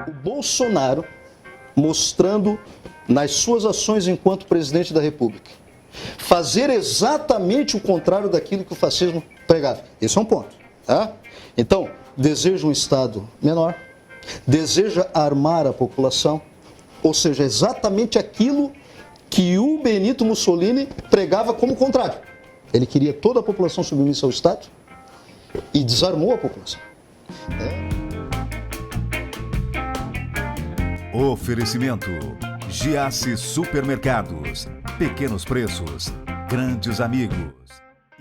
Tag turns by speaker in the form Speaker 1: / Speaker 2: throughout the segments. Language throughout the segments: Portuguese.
Speaker 1: O Bolsonaro mostrando nas suas ações enquanto presidente da República fazer exatamente o contrário daquilo que o fascismo pregava. Esse é um ponto, tá? Então, deseja um Estado menor, deseja armar a população, ou seja, exatamente aquilo que o Benito Mussolini pregava como contrário. Ele queria toda a população submissa ao Estado e desarmou a população.
Speaker 2: Oferecimento: Giasse Supermercados. Pequenos preços, grandes amigos.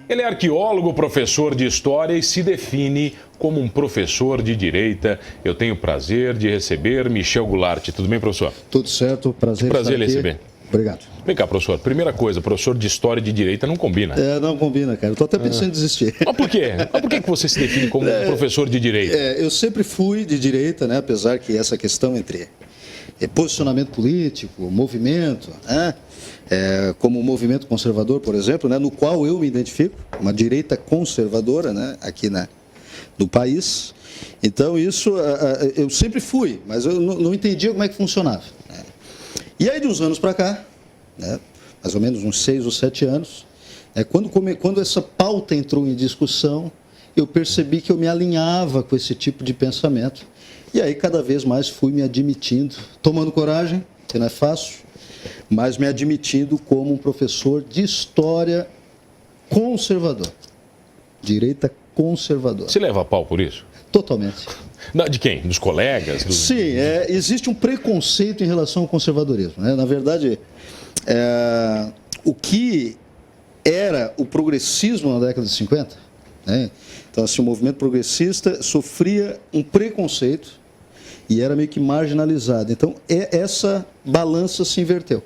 Speaker 3: Ele é arqueólogo, professor de história e se define como um professor de direita. Eu tenho o prazer de receber Michel Goulart. Tudo bem, professor?
Speaker 1: Tudo certo, prazer
Speaker 3: lhe
Speaker 1: aqui.
Speaker 3: receber.
Speaker 1: Obrigado.
Speaker 3: Vem cá, professor. Primeira coisa, professor de história e de direita não combina.
Speaker 1: Não combina, cara. Eu tô até pensando em desistir.
Speaker 3: Mas por quê? Mas por que você se define como um professor de direita?
Speaker 1: Eu sempre fui de direita, né? Apesar que essa questão entre posicionamento político, movimento, né? Como o movimento conservador, por exemplo, né? No qual eu me identifico, uma direita conservadora, né? Aqui no país. Então isso eu sempre fui, mas eu não entendia como é que funcionava. Né? E aí de uns anos para cá, né? Mais ou menos uns 6 ou 7 anos, quando essa pauta entrou em discussão, eu percebi que eu me alinhava com esse tipo de pensamento. E aí, cada vez mais, fui me admitindo, tomando coragem, que não é fácil, mas me admitindo como um professor de história conservador. Direita conservadora.
Speaker 3: Você leva a pau por isso?
Speaker 1: Totalmente.
Speaker 3: De quem? Dos colegas?
Speaker 1: Sim, existe um preconceito em relação ao conservadorismo. Né? Na verdade, o que era o progressismo na década de 50, né? Então, assim, o movimento progressista sofria um preconceito e era meio que marginalizado. Então, essa balança se inverteu.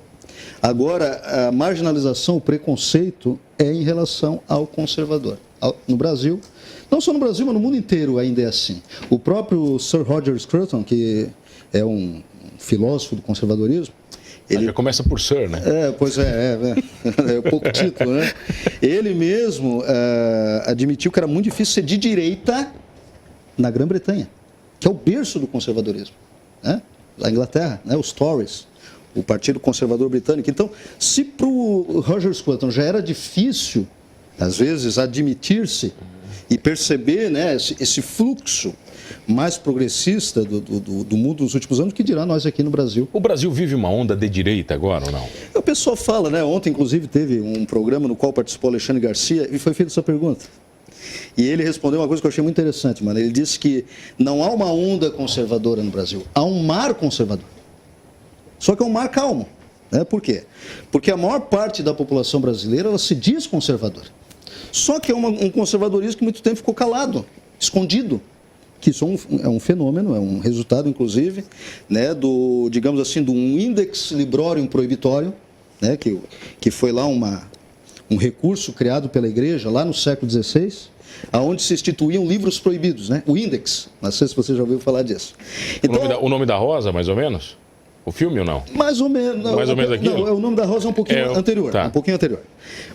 Speaker 1: Agora, a marginalização, o preconceito é em relação ao conservador. No Brasil, não só no Brasil, mas no mundo inteiro ainda é assim. O próprio Sir Roger Scruton, que é um filósofo do conservadorismo,
Speaker 3: já começa por Sir, né?
Speaker 1: Pois é pouco título, né? Ele mesmo admitiu que era muito difícil ser de direita na Grã-Bretanha, que é o berço do conservadorismo, né? A Inglaterra, né? Os Tories, o Partido Conservador Britânico. Então, se para o Roger Scruton já era difícil, às vezes, admitir-se e perceber, né, esse fluxo mais progressista do mundo nos últimos anos, que dirá nós aqui no Brasil.
Speaker 3: O Brasil vive uma onda de direita agora ou não?
Speaker 1: O pessoal fala, né? Ontem, inclusive, teve um programa no qual participou Alexandre Garcia e foi feita essa pergunta. E ele respondeu uma coisa que eu achei muito interessante, mano. Ele disse que não há uma onda conservadora no Brasil, há um mar conservador. Só que é um mar calmo. Né? Por quê? Porque a maior parte da população brasileira ela se diz conservadora. Só que é um conservadorismo que muito tempo ficou calado, escondido. Que isso é um fenômeno, é um resultado, inclusive, né, digamos assim, de um Index Librorum Prohibitorium, né, que foi lá um recurso criado pela Igreja, lá no século XVI, onde se instituíam livros proibidos, né, o Index. Não sei se você já ouviu falar disso. Então,
Speaker 3: o nome da Rosa, mais ou menos? O filme ou não?
Speaker 1: Mais ou menos.
Speaker 3: Mais ou menos aquilo?
Speaker 1: Não, o nome da Rosa é um pouquinho anterior.
Speaker 3: Tá.
Speaker 1: Um pouquinho anterior.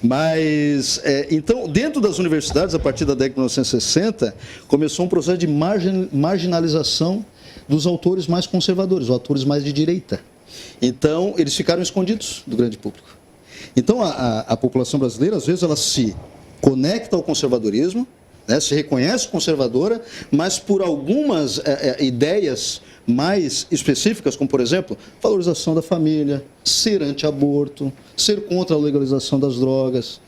Speaker 1: Mas, então, dentro das universidades, a partir da década de 1960, começou um processo de marginalização dos autores mais conservadores, os autores mais de direita. Então, eles ficaram escondidos do grande público. Então, a população brasileira, às vezes, ela se conecta ao conservadorismo, né, se reconhece conservadora, mas por algumas ideias mais específicas, como, por exemplo, valorização da família, ser anti-aborto, ser contra a legalização das drogas,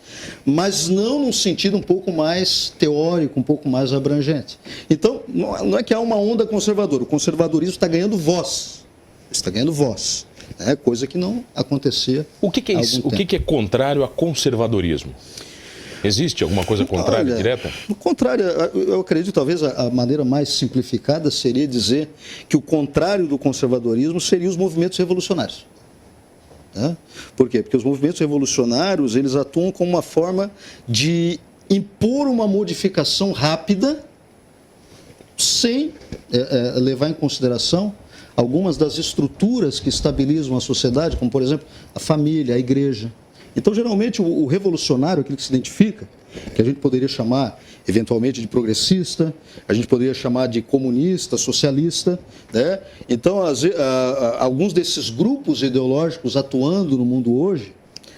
Speaker 1: mas não num sentido um pouco mais teórico, um pouco mais abrangente. Então, não é que há uma onda conservadora, o conservadorismo está ganhando voz, está ganhando voz, né? Coisa que não acontecia
Speaker 3: O que é isso? O que é contrário a conservadorismo? Existe alguma coisa contrária, direta?
Speaker 1: O contrário, eu acredito, talvez a maneira mais simplificada seria dizer que o contrário do conservadorismo seria os movimentos revolucionários. Né? Por quê? Porque os movimentos revolucionários, eles atuam como uma forma de impor uma modificação rápida, sem levar em consideração algumas das estruturas que estabilizam a sociedade, como, por exemplo, a família, a igreja. Então, geralmente, o revolucionário, aquele que se identifica, que a gente poderia chamar, eventualmente, de progressista, a gente poderia chamar de comunista, socialista, né? Então, alguns desses grupos ideológicos atuando no mundo hoje,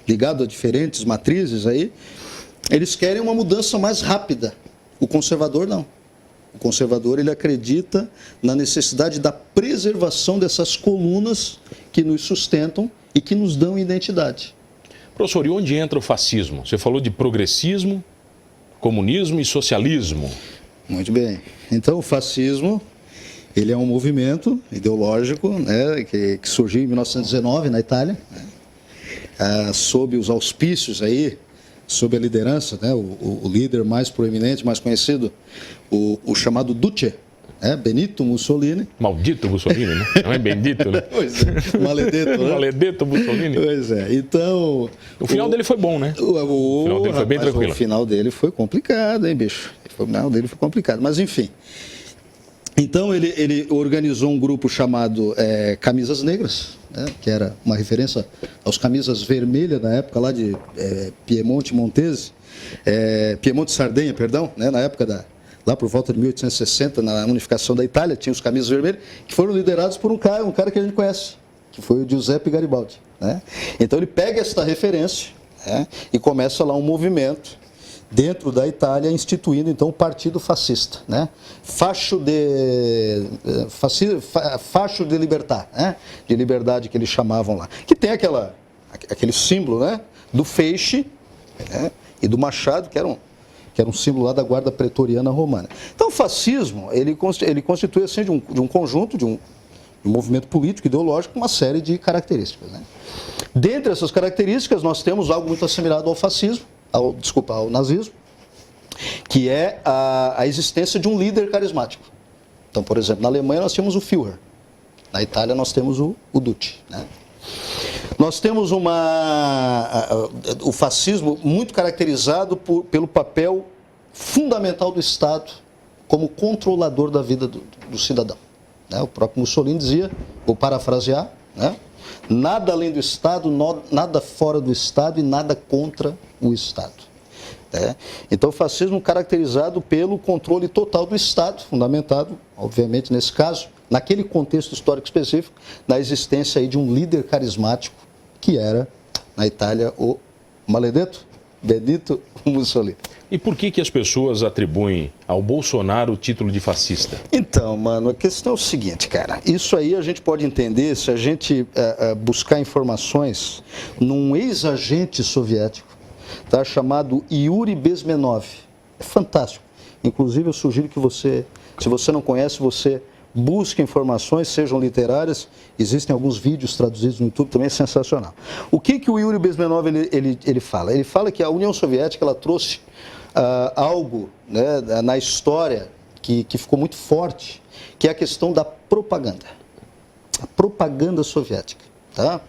Speaker 1: ligados a diferentes matrizes aí, eles querem uma mudança mais rápida. O conservador, não. O conservador, ele acredita na necessidade da preservação dessas colunas que nos sustentam e que nos dão identidade.
Speaker 3: Professor, e onde entra o fascismo? Você falou de progressismo, comunismo e socialismo.
Speaker 1: Muito bem. Então, o fascismo, ele é um movimento ideológico, né, que surgiu em 1919 na Itália, né, sob os auspícios aí, sob a liderança, né, o líder mais proeminente, mais conhecido, o chamado Duce, Benito Mussolini.
Speaker 3: Maldito Mussolini, né? Não é bendito, né?
Speaker 1: Pois é, maledetto, né?
Speaker 3: Maledetto Mussolini.
Speaker 1: Pois é, então...
Speaker 3: O final dele foi bom, né?
Speaker 1: O
Speaker 3: final dele foi bem tranquilo.
Speaker 1: O final dele foi complicado, hein, bicho? O final dele foi complicado, mas enfim. Então ele organizou um grupo chamado Camisas Negras, né, que era uma referência aos camisas vermelhas na época lá de Piemonte Montese, Piemonte Sardenha, perdão, né, na época lá por volta de 1860, na unificação da Itália, tinha os camisas vermelhos, que foram liderados por um cara que a gente conhece, que foi o Giuseppe Garibaldi, né? Então ele pega esta referência, né, e começa lá um movimento dentro da Itália, instituindo então o Partido Fascista, né? Fascio de Libertà, né? De liberdade que eles chamavam lá, que tem aquele símbolo, né, do feixe, né, e do machado, que era um símbolo lá da guarda pretoriana romana. Então o fascismo, ele constitui assim, de um conjunto, de um movimento político, ideológico, uma série de características, né? Dentre essas características, nós temos algo muito assimilado ao fascismo, ao nazismo, que é a existência de um líder carismático. Então, por exemplo, na Alemanha nós temos o Führer, na Itália nós temos o Duce, né? Nós temos o fascismo muito caracterizado pelo papel fundamental do Estado como controlador da vida do cidadão, né? O próprio Mussolini dizia, vou parafrasear, né, nada além do Estado, nada fora do Estado e nada contra o Estado. Então o fascismo caracterizado pelo controle total do Estado, fundamentado, obviamente nesse caso, naquele contexto histórico específico, na existência aí de um líder carismático, que era, na Itália, o maledetto Benito Mussolini.
Speaker 3: E por que as pessoas atribuem ao Bolsonaro o título de fascista?
Speaker 1: Então, mano, a questão é o seguinte, cara. Isso aí a gente pode entender se a gente buscar informações num ex-agente soviético, tá, chamado Yuri Bezmenov. É fantástico. Inclusive, eu sugiro que você, se você não conhece, você busque informações, sejam literárias. Existem alguns vídeos traduzidos no YouTube, também é sensacional. O que o Yuri Bezmenov ele fala? Ele fala que a União Soviética ela trouxe algo, né, na história que ficou muito forte, que é a questão da propaganda. A propaganda soviética. Tá?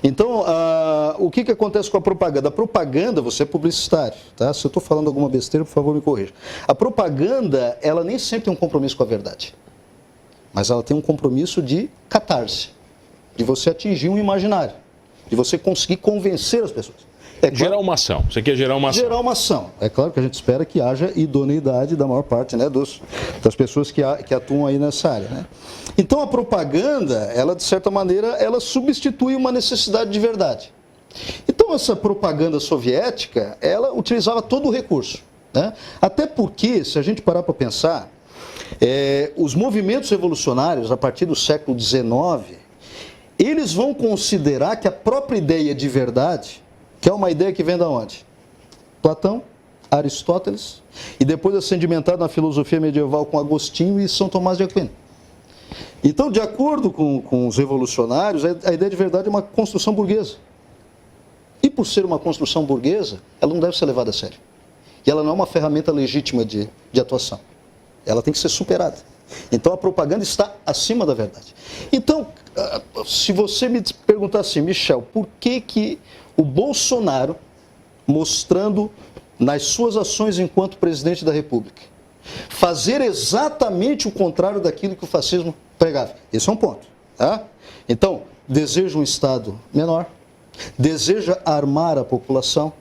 Speaker 1: Então, o que acontece com a propaganda? A propaganda, você é publicitário, tá? Se eu estou falando alguma besteira, por favor, me corrija. A propaganda, ela nem sempre tem um compromisso com a verdade, mas ela tem um compromisso de catarse, de você atingir um imaginário, de você conseguir convencer as pessoas.
Speaker 3: Gerar uma ação. Você quer gerar uma ação?
Speaker 1: Gerar uma ação. É claro que a gente espera que haja idoneidade da maior parte, né, das pessoas que atuam aí nessa área, né? Então a propaganda, ela de certa maneira, ela substitui uma necessidade de verdade. Então essa propaganda soviética, ela utilizava todo o recurso, né? Até porque, se a gente parar para pensar, os movimentos revolucionários, a partir do século XIX, eles vão considerar que a própria ideia de verdade, que é uma ideia que vem de onde? Platão, Aristóteles, e depois é sedimentado na filosofia medieval com Agostinho e São Tomás de Aquino. Então, de acordo com os revolucionários, a ideia de verdade é uma construção burguesa. E por ser uma construção burguesa, ela não deve ser levada a sério. E ela não é uma ferramenta legítima de atuação. Ela tem que ser superada. Então a propaganda está acima da verdade. Então, se você me perguntar assim, Michel, por que o Bolsonaro, mostrando nas suas ações enquanto presidente da República, fazer exatamente o contrário daquilo que o fascismo pregava? Esse é um ponto. Tá? Então, deseja um Estado menor, deseja armar a população,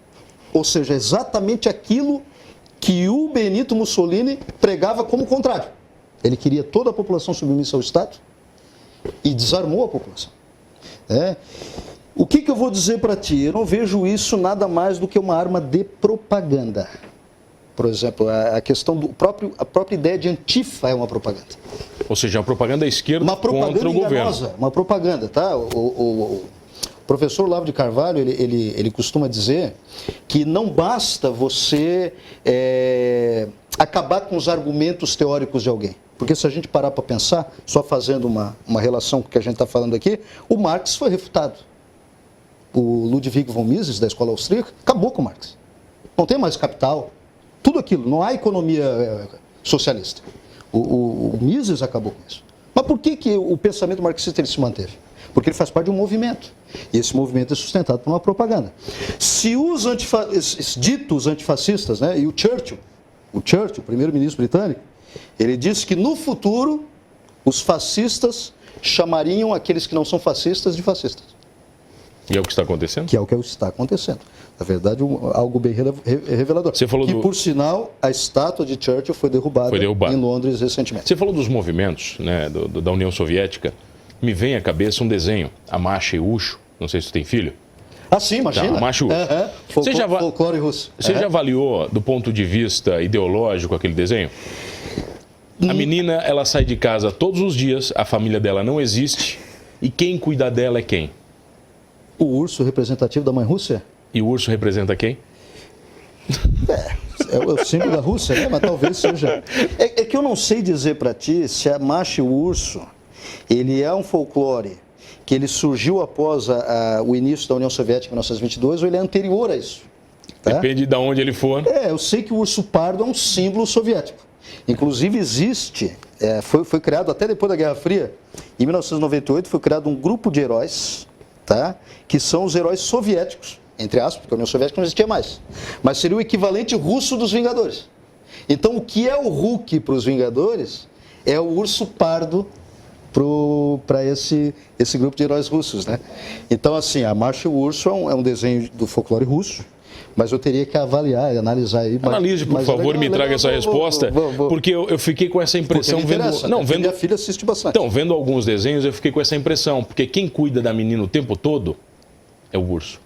Speaker 1: ou seja, exatamente aquilo que o Benito Mussolini pregava como contrário. Ele queria toda a população submissa ao Estado e desarmou a população. O que eu vou dizer para ti? Eu não vejo isso nada mais do que uma arma de propaganda. Por exemplo, a questão a própria ideia de Antifa é uma propaganda.
Speaker 3: Ou seja, uma propaganda à esquerda contra o
Speaker 1: enganosa,
Speaker 3: governo.
Speaker 1: Uma propaganda, tá? O professor Olavo de Carvalho, ele costuma dizer que não basta você acabar com os argumentos teóricos de alguém. Porque se a gente parar para pensar, só fazendo uma relação com o que a gente está falando aqui, o Marx foi refutado. O Ludwig von Mises, da escola austríaca, acabou com o Marx. Não tem mais capital. Tudo aquilo, não há economia socialista. O Mises acabou com isso. Mas por que o pensamento marxista ele se manteve? Porque ele faz parte de um movimento. E esse movimento é sustentado por uma propaganda. Se os ditos antifascistas, né, e o Churchill, o primeiro-ministro britânico, ele disse que no futuro os fascistas chamariam aqueles que não são fascistas de fascistas.
Speaker 3: E é o que está acontecendo?
Speaker 1: Que é o que está acontecendo. Na verdade, algo bem revelador.
Speaker 3: Você falou
Speaker 1: por sinal, a estátua de Churchill foi derrubada em Londres recentemente.
Speaker 3: Você falou dos movimentos, né, da União Soviética. Me vem à cabeça um desenho, a Masha e Usho. Não sei se você tem filho.
Speaker 1: Ah, sim, imagina.
Speaker 3: Tá, Masha e Usho.
Speaker 1: Folclore russo.
Speaker 3: Você já avaliou, do ponto de vista ideológico, aquele desenho? A menina, ela sai de casa todos os dias, a família dela não existe, e quem cuida dela é quem?
Speaker 1: O urso representativo da mãe Rússia?
Speaker 3: E o urso representa quem?
Speaker 1: É o símbolo da Rússia, né? Mas talvez seja. É que eu não sei dizer para ti se a Masha e o urso, ele é um folclore que ele surgiu após o início da União Soviética em 1922 ou ele é anterior a isso. Tá?
Speaker 3: Depende de onde ele for.
Speaker 1: Eu sei que o urso pardo é um símbolo soviético. Inclusive existe, foi criado até depois da Guerra Fria, em 1998 foi criado um grupo de heróis, tá? Que são os heróis soviéticos, entre aspas, porque a União Soviética não existia mais, mas seria o equivalente russo dos Vingadores. Então o que é o Hulk para os Vingadores é o urso pardo para esse grupo de heróis russos, né? Então assim, a Masha e o Urso é um desenho do folclore russo, mas eu teria que avaliar e analisar aí.
Speaker 3: Analise, por favor, me traga essa resposta, porque eu fiquei com essa impressão vendo...
Speaker 1: Minha filha assiste bastante.
Speaker 3: Então, vendo alguns desenhos, eu fiquei com essa impressão, porque quem cuida da menina o tempo todo é o urso.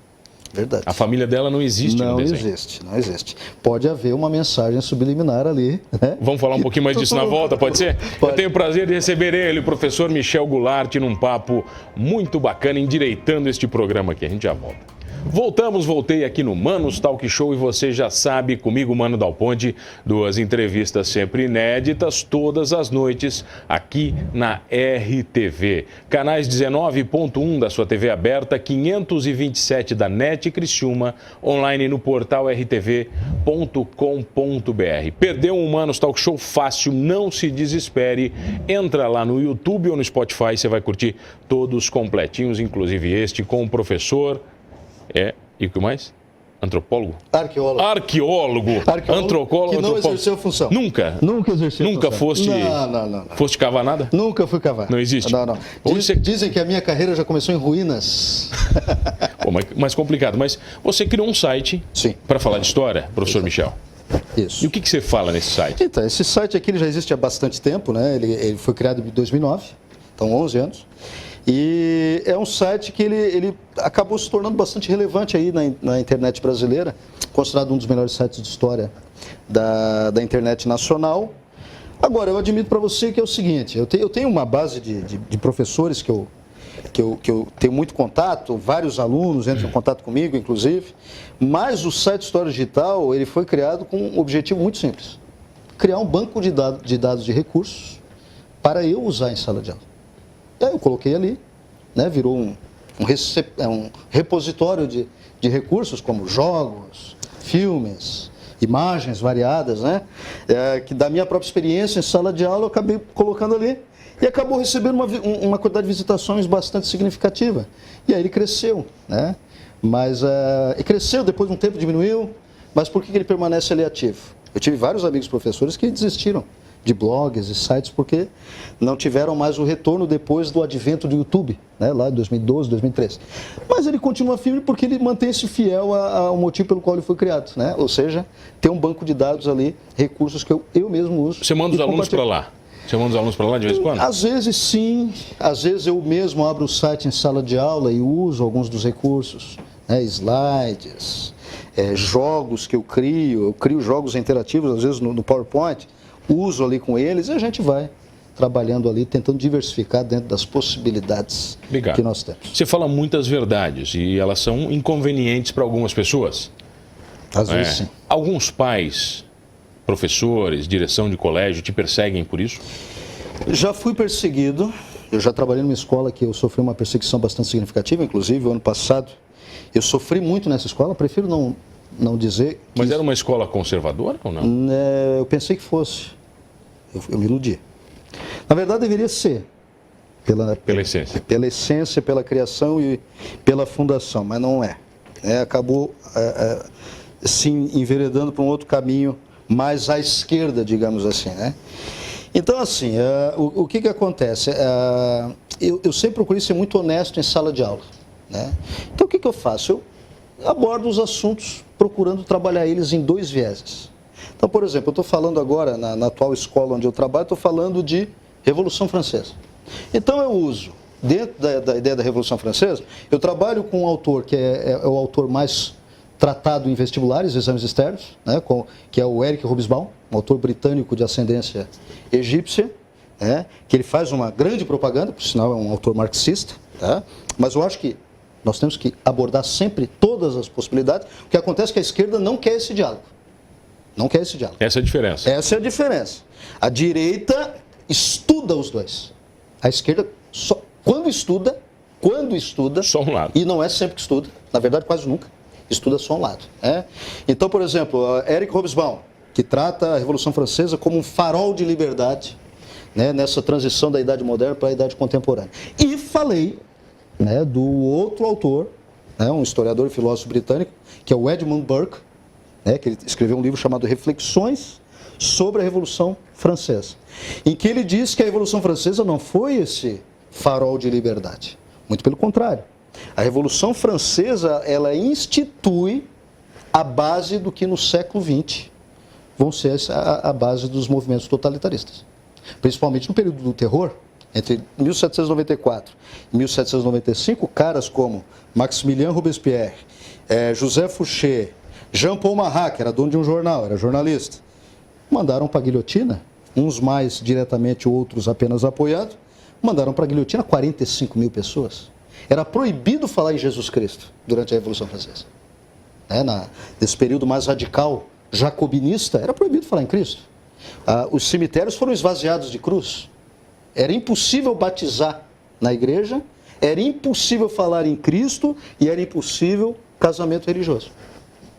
Speaker 1: Verdade.
Speaker 3: A família dela não existe no desenho.
Speaker 1: Não existe. Pode haver uma mensagem subliminar ali, né?
Speaker 3: Vamos falar um pouquinho mais disso na volta, pode ser? Pode. Eu tenho o prazer de receber ele, o professor Michel Goulart, num papo muito bacana, endireitando este programa aqui. A gente já volta. Voltei aqui no Manos Talk Show e você já sabe, comigo, Mano Dal Ponte, 2 entrevistas sempre inéditas, todas as noites, aqui na RTV. Canais 19.1 da sua TV aberta, 527 da NET Criciúma, online no portal rtv.com.br. Perdeu um Manos Talk Show fácil, não se desespere, entra lá no YouTube ou no Spotify, você vai curtir todos completinhos, inclusive este com o professor... E o que mais? Antropólogo? Arqueólogo. Antropólogo.
Speaker 1: Que não exerceu função.
Speaker 3: Nunca
Speaker 1: exerceu
Speaker 3: Nunca
Speaker 1: função.
Speaker 3: Não. Foste cavar nada?
Speaker 1: Nunca fui cavar.
Speaker 3: Não existe?
Speaker 1: Não. Dizem que a minha carreira já começou em ruínas.
Speaker 3: Pô, mais complicado. Mas você criou um site para falar de história, professor Michel.
Speaker 1: Isso.
Speaker 3: E o que você fala nesse site?
Speaker 1: Então, esse site aqui ele já existe há bastante tempo, né? Ele foi criado em 2009, então 11 anos. E é um site que ele acabou se tornando bastante relevante aí na internet brasileira, considerado um dos melhores sites de história da internet nacional. Agora, eu admito para você que é o seguinte, eu tenho uma base de professores que eu tenho muito contato, vários alunos entram em contato comigo, inclusive, mas o site História Digital ele foi criado com um objetivo muito simples, criar um banco de dados de recursos para eu usar em sala de aula. E aí eu coloquei ali, né, virou um repositório de recursos como jogos, filmes, imagens variadas, né, que da minha própria experiência em sala de aula eu acabei colocando ali e acabou recebendo uma quantidade de visitações bastante significativa. E aí ele cresceu, né, mas cresceu, depois de um tempo diminuiu, mas por que ele permanece ali ativo? Eu tive vários amigos professores que desistiram de blogs e sites, porque não tiveram mais o retorno depois do advento do YouTube, né, lá em 2012, 2013. Mas ele continua firme porque ele mantém-se fiel ao motivo pelo qual ele foi criado, né? Ou seja, tem um banco de dados ali, recursos que eu mesmo uso.
Speaker 3: Você manda os alunos para lá? Você manda os alunos para lá de vez em quando?
Speaker 1: Às vezes sim, às vezes eu mesmo abro o site em sala de aula e uso alguns dos recursos, né, slides, jogos que eu crio jogos interativos, às vezes no PowerPoint, uso ali com eles e a gente vai trabalhando ali, tentando diversificar dentro das possibilidades que nós temos.
Speaker 3: Você fala muitas verdades e elas são inconvenientes para algumas pessoas.
Speaker 1: Às vezes sim.
Speaker 3: Alguns pais, professores, direção de colégio te perseguem por isso?
Speaker 1: Já fui perseguido, eu já trabalhei numa escola que eu sofri uma perseguição bastante significativa, inclusive o ano passado. Eu sofri muito nessa escola, prefiro não dizer...
Speaker 3: Mas era uma escola conservadora ou não?
Speaker 1: Eu pensei que fosse. Eu me iludi. Na verdade, deveria ser. Pela
Speaker 3: essência.
Speaker 1: Pela essência, pela criação e pela fundação, mas não é. Acabou se enveredando para um outro caminho mais à esquerda, digamos assim, né? Então, assim, o que acontece? Eu sempre procurei ser muito honesto em sala de aula, né? Então, o que eu faço? Eu abordo os assuntos procurando trabalhar eles em dois vieses. Então, por exemplo, eu estou falando agora, na atual escola onde eu trabalho, estou falando de Revolução Francesa. Então, eu uso, dentro da ideia da Revolução Francesa, eu trabalho com um autor que é o autor mais tratado em vestibulares, exames externos, né, que é o Eric Hobsbawm, um autor britânico de ascendência egípcia, que ele faz uma grande propaganda, por sinal é um autor marxista, tá? Mas eu acho que nós temos que abordar sempre todas as possibilidades. O que acontece é que a esquerda não quer esse diálogo. Não quer esse diálogo.
Speaker 3: Essa é a diferença.
Speaker 1: Essa é a diferença. A direita estuda os dois. A esquerda, quando estuda,
Speaker 3: só um lado.
Speaker 1: E não é sempre que estuda, na verdade quase nunca, estuda só um lado. Então, por exemplo, Eric Hobsbawm, que trata a Revolução Francesa como um farol de liberdade, né, nessa transição da Idade Moderna para a Idade Contemporânea. E falei, né, do outro autor, né, um historiador e filósofo britânico, que é o Edmund Burke, né, que ele escreveu um livro chamado Reflexões sobre a Revolução Francesa, em que ele diz que a Revolução Francesa não foi esse farol de liberdade. Muito pelo contrário. A Revolução Francesa, ela institui a base do que no século XX vão ser a base dos movimentos totalitaristas. Principalmente no período do terror, entre 1794 e 1795, caras como Maximilien Robespierre, José Fouché, Jean-Paul Marat, que era dono de um jornal, era jornalista, mandaram para a guilhotina, uns mais diretamente, outros apenas apoiados, mandaram para a guilhotina 45 mil pessoas. Era proibido falar em Jesus Cristo durante a Revolução Francesa. Nesse período mais radical, jacobinista, era proibido falar em Cristo. Os cemitérios foram esvaziados de cruz. Era impossível batizar na igreja, era impossível falar em Cristo e era impossível casamento religioso.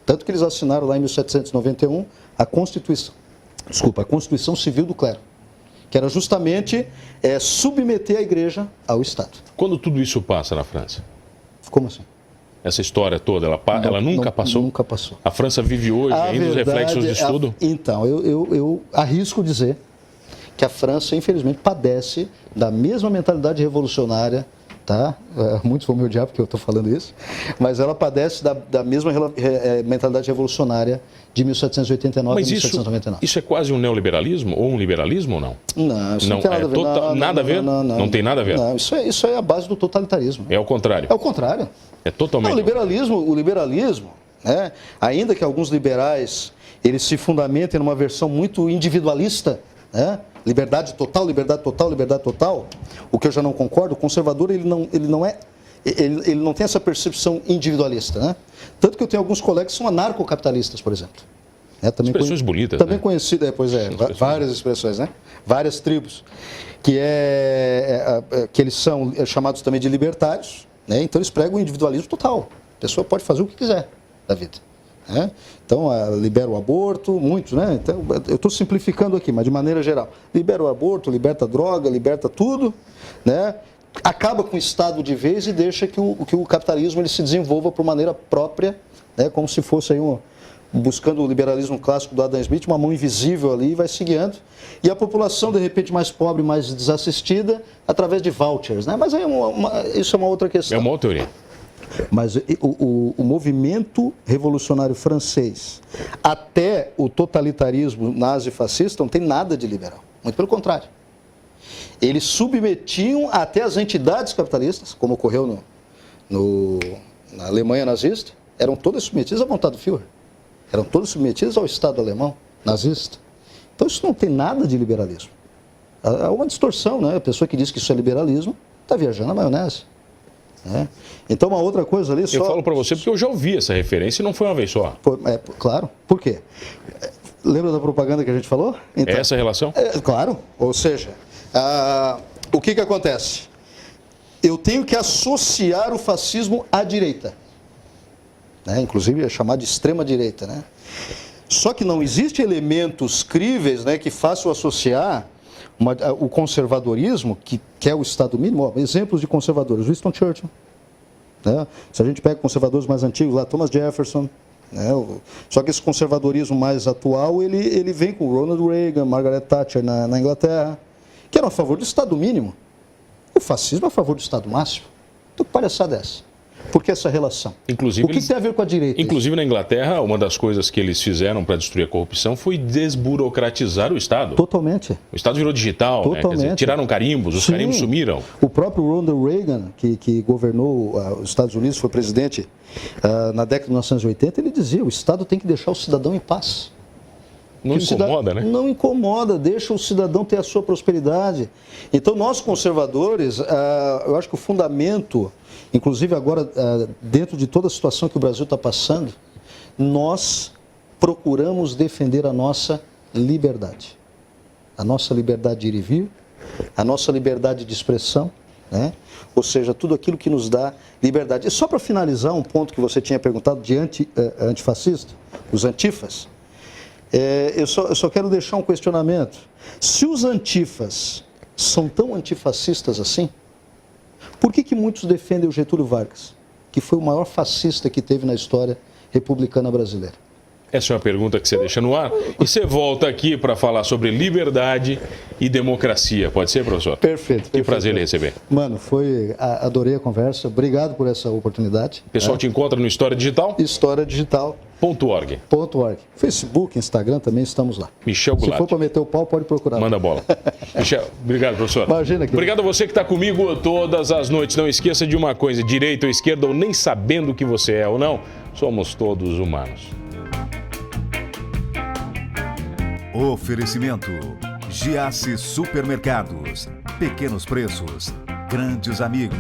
Speaker 1: Tanto que eles assinaram lá em 1791 a Constituição Civil do Clero, que era justamente submeter a igreja ao Estado.
Speaker 3: Quando tudo isso passa na França?
Speaker 1: Como assim?
Speaker 3: Essa história toda, ela nunca passou?
Speaker 1: Nunca passou.
Speaker 3: A França vive hoje ainda os reflexos disso tudo?
Speaker 1: Então, eu arrisco dizer que a França, infelizmente, padece da mesma mentalidade revolucionária, tá? Muitos vão me odiar porque eu estou falando isso, mas ela padece da mesma mentalidade revolucionária de 1789 e 1799.
Speaker 3: Isso é quase um neoliberalismo ou um liberalismo ou não?
Speaker 1: Não, isso não tem nada a ver.
Speaker 3: Nada a ver? Não tem nada a ver?
Speaker 1: Não, isso é a base do totalitarismo.
Speaker 3: É o contrário?
Speaker 1: É o contrário.
Speaker 3: É totalmente.
Speaker 1: Não, o liberalismo, né, ainda que alguns liberais eles se fundamentem numa versão muito individualista, né, liberdade total, liberdade total, liberdade total, o que eu já não concordo, o conservador ele não tem essa percepção individualista, né? Tanto que eu tenho alguns colegas que são anarcocapitalistas, por exemplo. Também
Speaker 3: expressões bonitas,
Speaker 1: também
Speaker 3: né?
Speaker 1: Conhecido, várias expressões, né? Várias tribos, que eles são chamados também de libertários, né? Então eles pregam o individualismo total. A pessoa pode fazer o que quiser da vida. Né? Então, libera o aborto, muitos, né? Então, eu estou simplificando aqui, mas de maneira geral. Libera o aborto, liberta a droga, liberta tudo, né? Acaba com o Estado de vez e deixa que o capitalismo ele se desenvolva por maneira própria, né? Como se fosse aí buscando o liberalismo clássico do Adam Smith, uma mão invisível ali, vai se guiando. E a população, de repente, mais pobre, mais desassistida, através de vouchers, né? Mas aí isso é uma outra questão.
Speaker 3: É uma outra teoria.
Speaker 1: Mas o movimento revolucionário francês, até o totalitarismo nazi-fascista, não tem nada de liberal. Muito pelo contrário. Eles submetiam até as entidades capitalistas, como ocorreu na Alemanha nazista, eram todas submetidas à vontade do Führer. Eram todas submetidas ao Estado alemão nazista. Então isso não tem nada de liberalismo. Há uma distorção, né? A pessoa que diz que isso é liberalismo está viajando na maionese. Né? Então uma outra coisa ali...
Speaker 3: Eu falo para você porque eu já ouvi essa referência e não foi uma vez só.
Speaker 1: Claro. Por quê? Lembra da propaganda que a gente falou? Então,
Speaker 3: é essa a relação?
Speaker 1: Claro. Ou seja, o que acontece? Eu tenho que associar o fascismo à direita. Né? Inclusive é chamado de extrema-direita. Né? Só que não existem elementos críveis, né, que façam associar o conservadorismo, que é o Estado mínimo. Exemplos de conservadores: Winston Churchill. Né? Se a gente pega conservadores mais antigos, lá Thomas Jefferson. Né? Só que esse conservadorismo mais atual, ele vem com Ronald Reagan, Margaret Thatcher na Inglaterra, que eram a favor do Estado mínimo. O fascismo é a favor do Estado máximo. Então que palhaçada é essa? Por que essa relação?
Speaker 3: Inclusive,
Speaker 1: o que tem a ver com a direita?
Speaker 3: Inclusive na Inglaterra, uma das coisas que eles fizeram para destruir a corrupção foi desburocratizar o Estado.
Speaker 1: Totalmente.
Speaker 3: O Estado virou digital, né? Quer dizer, tiraram carimbos, os carimbos sumiram.
Speaker 1: O próprio Ronald Reagan, que governou os Estados Unidos, foi presidente na década de 1980, ele dizia: o Estado tem que deixar o cidadão em paz.
Speaker 3: Não incomoda, né?
Speaker 1: Não incomoda, deixa o cidadão ter a sua prosperidade. Então, nós conservadores, eu acho que o fundamento, inclusive agora, dentro de toda a situação que o Brasil está passando, nós procuramos defender a nossa liberdade. A nossa liberdade de ir e vir, a nossa liberdade de expressão, né? Ou seja, tudo aquilo que nos dá liberdade. E só para finalizar, um ponto que você tinha perguntado de antifascista, os antifas. Eu só quero deixar um questionamento. Se os antifas são tão antifascistas assim, por que muitos defendem o Getúlio Vargas, que foi o maior fascista que teve na história republicana brasileira?
Speaker 3: Essa é uma pergunta que você deixa no ar. E você volta aqui para falar sobre liberdade e democracia. Pode ser, professor?
Speaker 1: Perfeito.
Speaker 3: Que prazer lhe receber.
Speaker 1: Mano, adorei a conversa. Obrigado por essa oportunidade.
Speaker 3: O pessoal te encontra no História Digital?
Speaker 1: historiadigital.org. Facebook, Instagram, também estamos lá.
Speaker 3: Michel Goulart.
Speaker 1: Se for para meter o pau, pode procurar.
Speaker 3: Manda bola. Michel, obrigado, professor.
Speaker 1: Imagina que...
Speaker 3: Obrigado a você que está comigo todas as noites. Não esqueça de uma coisa: direita ou esquerda, ou nem sabendo o que você é ou não, somos todos humanos.
Speaker 2: Oferecimento: Giasse Supermercados. Pequenos preços, grandes amigos.